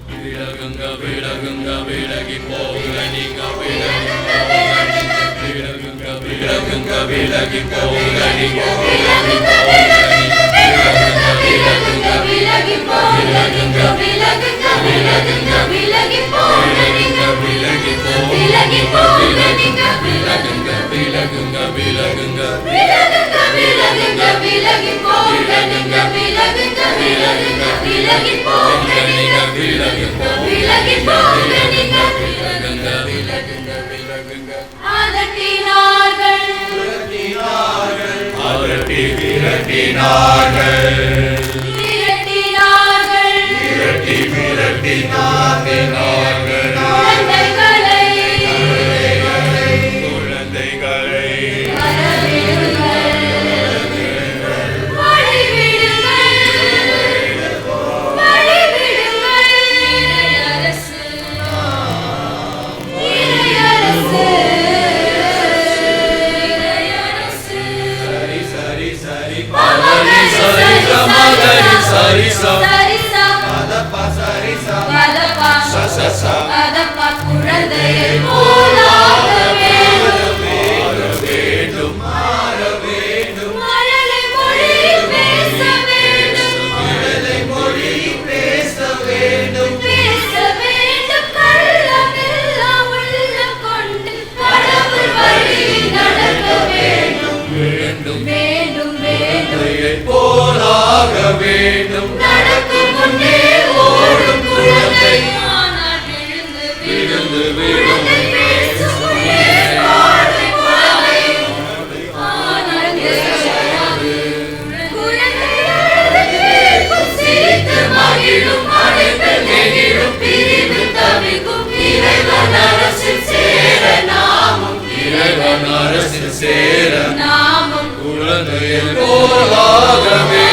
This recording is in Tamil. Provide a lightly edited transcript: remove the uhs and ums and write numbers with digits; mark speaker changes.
Speaker 1: விலகுங்க விலகுங்க விலகி போங்க நீங்க விலகுங்க விலகுங்க விலகி போங்க நீங்க விலகுங்க விலகுங்க விலகி போங்க நீங்க விலகுங்க விலகுங்க விலகி போங்க நீங்க விலகி போங்க நீங்க விலகுங்க விலகுங்க விலகுங்க விலகுங்க விலகுங்க விலகி போங்க நீங்க விலகுங்க விலகுங்க விலகி போங்க நீங்க விலகி போங்க விலகி போங்க நீங்க விலகுங்க விலகுங்க விலகுங்க அதட்டினார்கள் அதட்டி விரட்டினார்கள் விரட்டினார்கள் விரட்டி விரட்டினார்கள் குழந்தைகளை குழந்தையை போலாக வேண்டும் மழலை மொழி பேச வேண்டும் மழலை மொழி பேச வேண்டும் பேச வேண்டும் கள்ளமில்லா உள்ளம் கொண்டு கடவுள் வழி நடக்க வேண்டும் வேண்டும் வேண்டும் வேண்டும் போலாக வேண்டும் நடக்கும் முன்னே ஓடும் குழந்தை விழுந்து விழுந்து பேசும் பார்வை குழந்தை சிரித்து மகிழும் அனைத்தில் நெகிழும் பிரிவு தவிக்கும் இறைவன் அரசில் சேர நாமும் இறைவன் அரசில் சேர நாமும் குழந்தையில் போலாகவே